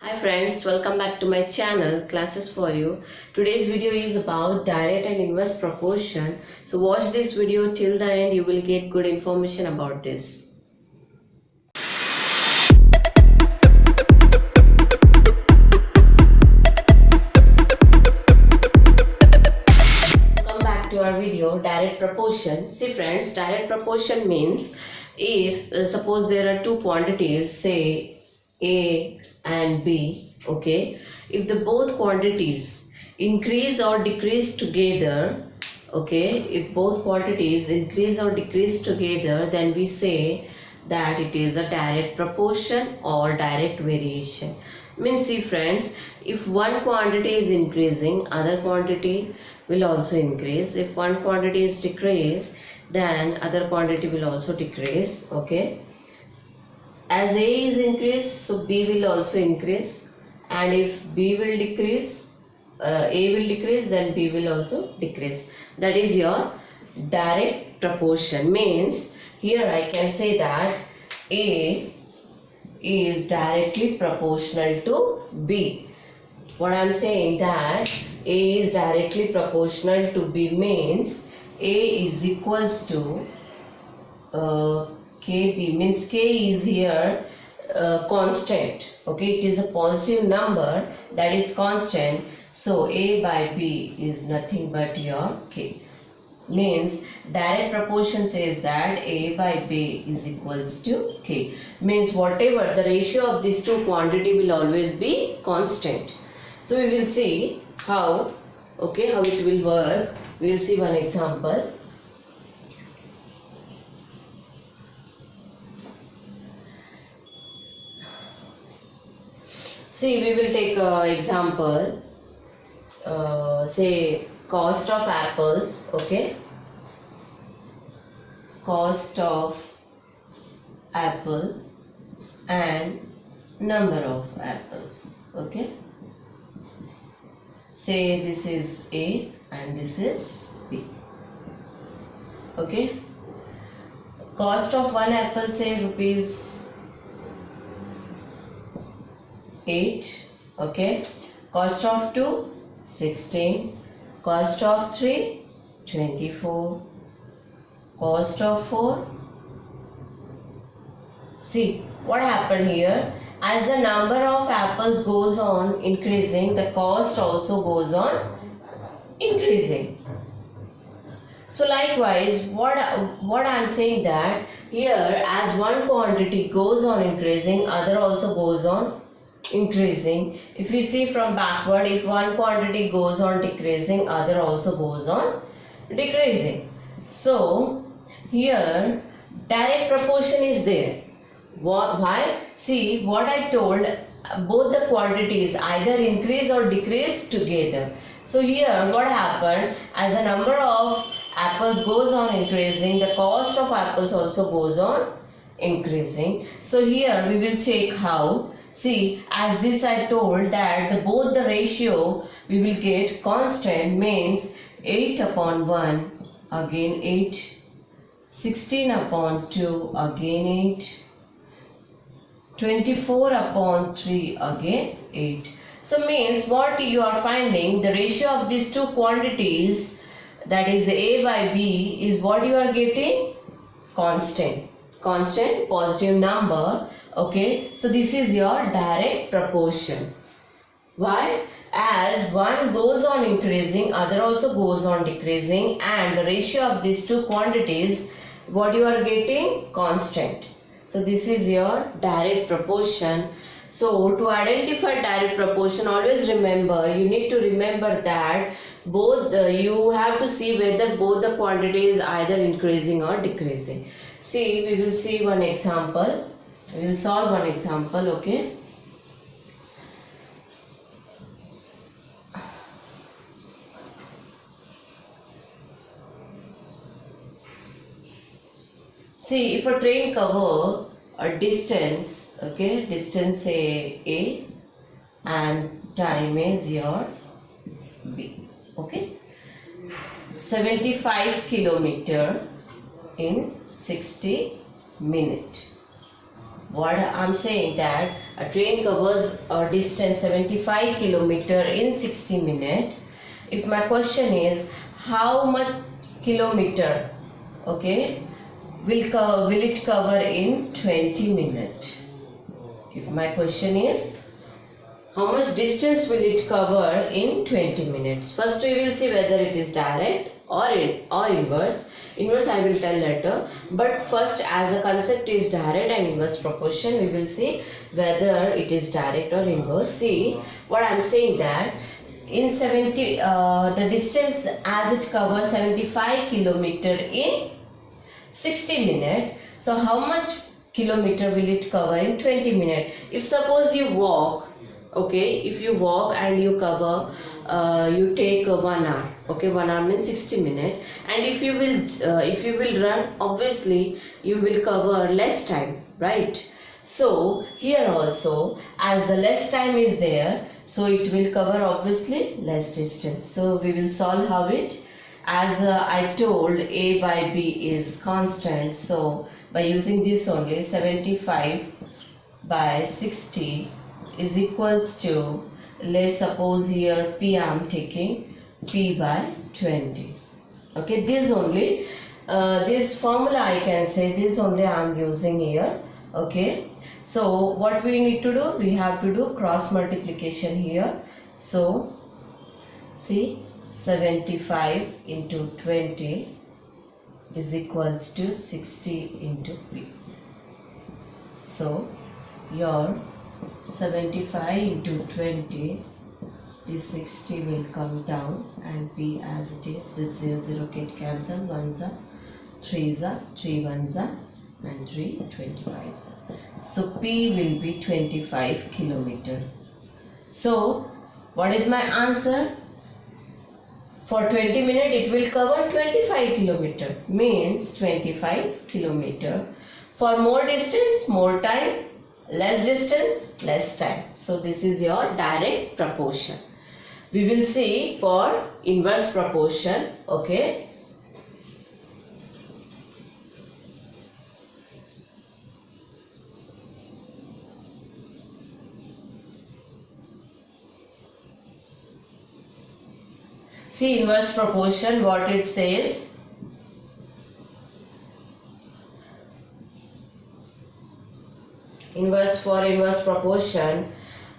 Hi friends, welcome back to my channel Classes for You. Today's video is about direct and inverse proportion. So watch this video till the end, you will get good information about this. Come back to our video, direct proportion. See friends, direct proportion means if suppose there are two quantities, say A and B, okay, if the both quantities increase or decrease together, okay, if both quantities increase or decrease together, then we say that it is a direct proportion or direct variation. Means, see friends, if one quantity is increasing, other quantity will also increase. If one quantity is decrease, then other quantity will also decrease, okay. As A is increased, so B will also increase, and if B will decrease, A will decrease, then B will also decrease. That is your direct proportion. Means here I can say that A is directly proportional to B. What I am saying that A is directly proportional to B means A is equals to KB, means K is here constant, okay, it is a positive number that is constant, so A by B is nothing but your K. Means direct proportion says that A by B is equals to K. Means whatever the ratio of these two quantity will always be constant. So we will see how, okay, how it will work. We will see one example. See, we will take example, say cost of apples, okay, cost of apple and number of apples, okay. Say this is A and this is B, okay. Cost of one apple, say rupees 8, okay. Cost of 2, 16. Cost of 3, 24. Cost of 4. See what happened here. As the number of apples goes on increasing, the cost also goes on increasing. So likewise, what I am saying that here as one quantity goes on increasing, other also goes on increasing. If we see from backward, if one quantity goes on decreasing, other also goes on decreasing. So here direct proportion is there. Why? See what I told, both the quantities either increase or decrease together. So here what happened, as the number of apples goes on increasing, the cost of apples also goes on increasing. So here we will check how. See, as this I told that both the ratio we will get constant, means 8 upon 1 again 8, 16 upon 2 again 8, 24 upon 3 again 8. So means what you are finding, the ratio of these two quantities, that is A by B, is what you are getting constant positive number. Okay, so this is your direct proportion. Why? As one goes on increasing, other also goes on decreasing, and the ratio of these two quantities, what you are getting, constant. So this is your direct proportion. So to identify direct proportion, always remember, you need to remember that both you have to see whether both the quantity is either increasing or decreasing. See, we will see one example. We will solve one example, okay. See, if a train cover a distance, okay, distance say A and time is your B, okay, 75 kilometer in 60 minutes. what I'm saying that a train covers a distance 75 kilometer in 60 minutes. If my question is how much kilometer, okay, will it cover in 20 minutes? If my question is how much distance will it cover in 20 minutes? First we will see whether it is direct or inverse. Inverse I will tell later, but first as a concept is direct and inverse proportion, we will see whether it is direct or inverse. See what I am saying, that in the distance as it covers 75 kilometer in 60 minutes. So how much kilometer will it cover in 20 minutes? If suppose you walk, okay, if you walk and you cover, you take 1 hour, okay, 1 hour means 60 minutes, and if you will run, obviously you will cover less time, right? So here also, as the less time is there, so it will cover obviously less distance. So we will solve how it, as I told, a by b is constant, so by using this only, 75 by 60 is equals to, let's suppose here p I am taking p by 20. Okay, this only, this formula I can say, this only I am using here. Okay, so what we need to do, we have to do cross multiplication here. So see, 75 into 20 is equals to 60 into p. So your 75 into 20, this 60 will come down and p as it is. This 0 get cancel, 1s are 3s are 3 1s are and 3 25s. So p will be 25 kilometer. So what is my answer? For 20 minutes it will cover 25 kilometer, means 25 kilometer. For more distance, more time. Less distance, less time. So this is your direct proportion. We will see for inverse proportion. Okay. See inverse proportion, what it says. Inverse proportion,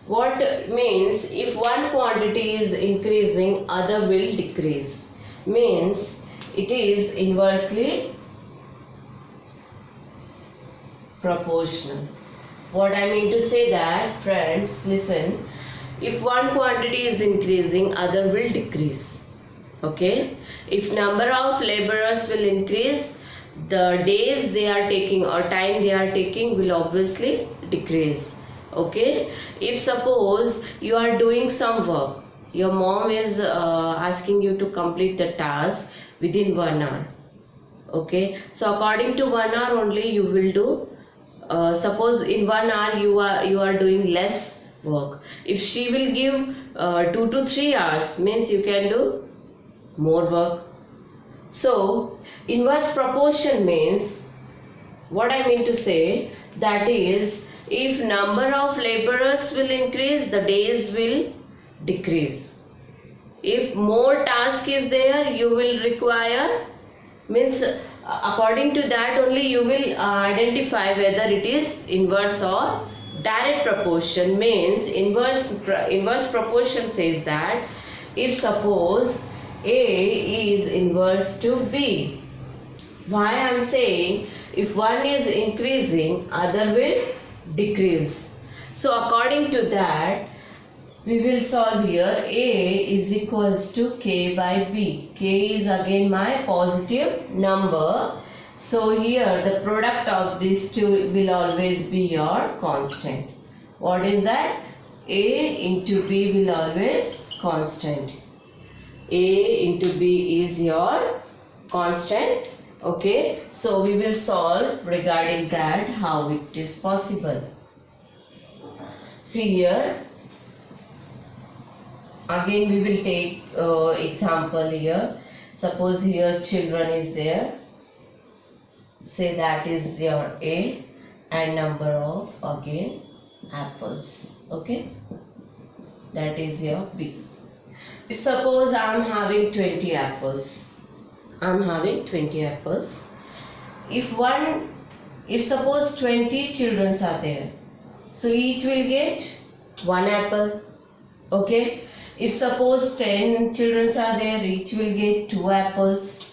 what means, if one quantity is increasing, other will decrease, means it is inversely proportional. What I mean to say that, friends, listen, if one quantity is increasing, other will decrease. Okay, if number of laborers will increase, the days they are taking or time they are taking will obviously decrease. Okay, if suppose you are doing some work, your mom is asking you to complete the task within 1 hour. Okay, so according to 1 hour only you will do, suppose in 1 hour you are doing less work. If she will give 2 to 3 hours, means you can do more work. So inverse proportion means, what I mean to say, that is, if number of laborers will increase, the days will decrease. If more task is there, you will require, means according to that only you will identify whether it is inverse or direct proportion. Means inverse proportion says that if suppose A is inverse to B. Why I am saying, if one is increasing, other will decrease. So according to that, we will solve here. A is equals to K by B. K is again my positive number. So here the product of these two will always be your constant. What is that? A into B will always constant. A into B is your constant. Okay, so we will solve regarding that, how it is possible. See here, again we will take example here. Suppose here children is there, say that is your A, and number of again apples. Okay, that is your B. If suppose I am having 20 apples, if suppose 20 children are there, so each will get one apple. Okay, if suppose 10 children are there, each will get 2 apples.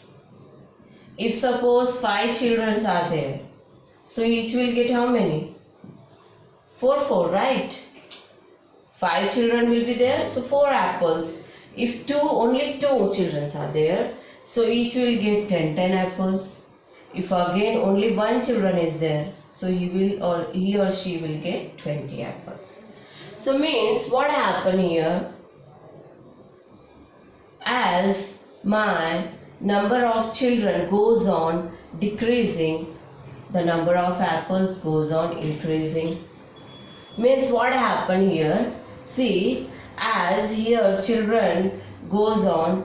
If suppose 5 children are there, so each will get how many? 4, right? 5 children will be there, so 4 apples. If only 2 children are there, so each will get 10 apples. If again only 1 children is there, so he or she will get 20 apples. So means what happened here, as my number of children goes on decreasing, the number of apples goes on increasing. Means what happened here, see, as here children goes on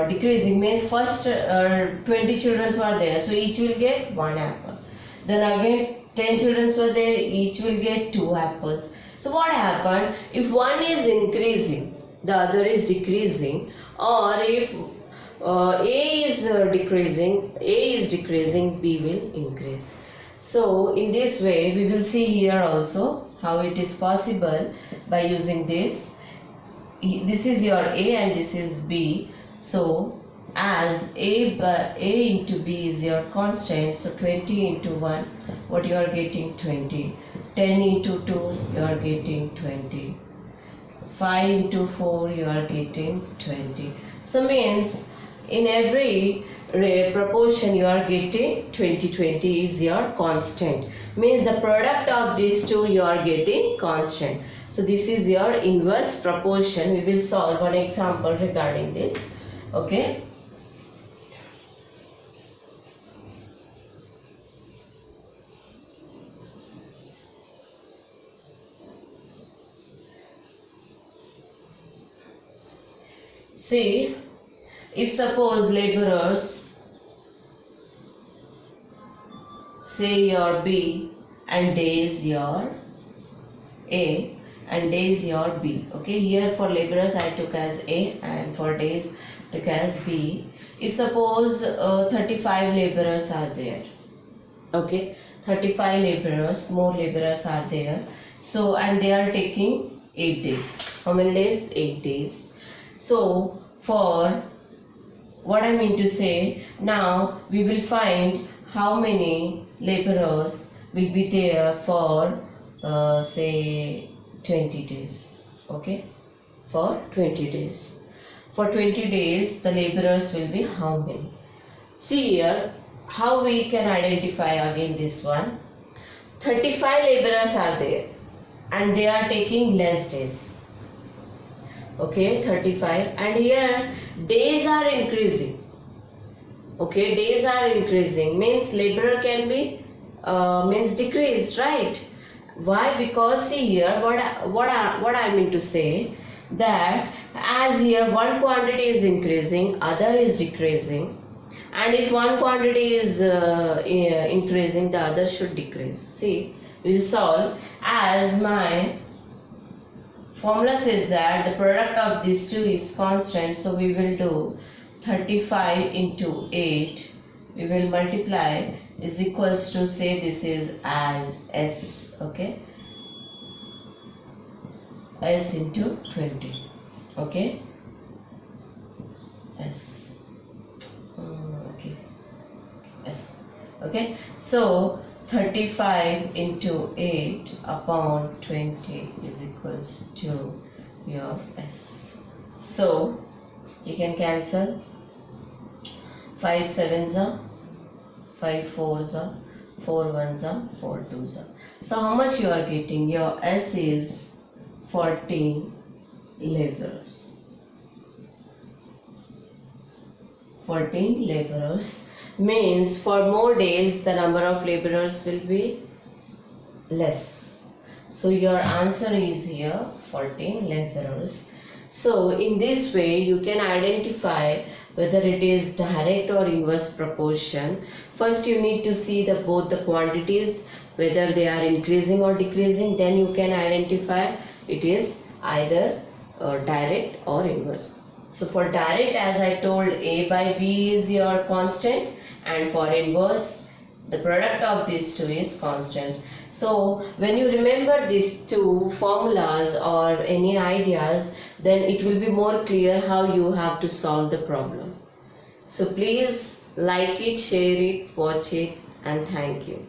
decreasing, means first 20 children were there, so each will get 1 apple. Then again 10 children were there, each will get 2 apples. So what happened, if one is increasing, the other is decreasing, or if A is decreasing, B will increase. So in this way we will see here also how it is possible by using this. This is your A and this is B. So as A into B is your constant, so 20 into 1, what you are getting? 20. 10 into 2, you are getting 20. 5 into 4, you are getting 20. So means in every proportion you are getting 20 is your constant. Means the product of these two you are getting constant. So this is your inverse proportion. We will solve one example regarding this. Okay. See, if suppose laborers, say your B and days your A and days your B. Okay, here for laborers I took as A and for days took as B. If suppose 35 laborers are there, okay, 35 laborers, more laborers are there. So and they are taking 8 days. How many days? 8 days. So for what I mean to say, now we will find how many laborers will be there for say 20 days. Okay, for 20 days. For 20 days the laborers will be how many? See here how we can identify again this one. 35 laborers are there and they are taking less days. Okay, 35, and here days are increasing. Okay, days are increasing, means laborer can be means decreased, right? Why? Because see here what I mean to say, that as here one quantity is increasing, other is decreasing, and if one quantity is increasing, the other should decrease. See, we will solve, as my formula says that the product of these two is constant, so we will do 35 into 8, we will multiply, is equals to, say this is as S, okay, S into 20, okay, S, okay, S, okay, so 35 into 8 upon 20 is equals to your S. So you can cancel 5 sevens are, 5 fours are, 4 ones are, 4 twos are. So how much you are getting? Your S is 14 laborers. 14 laborers. Means for more days the number of laborers will be less. So your answer is here 14 laborers. So in this way you can identify whether it is direct or inverse proportion. First you need to see both the quantities whether they are increasing or decreasing, then you can identify it is either direct or inverse. So for direct, as I told, A by B is your constant, and for inverse, the product of these two is constant. So when you remember these two formulas or any ideas, then it will be more clear how you have to solve the problem. So please like it, share it, watch it, and thank you.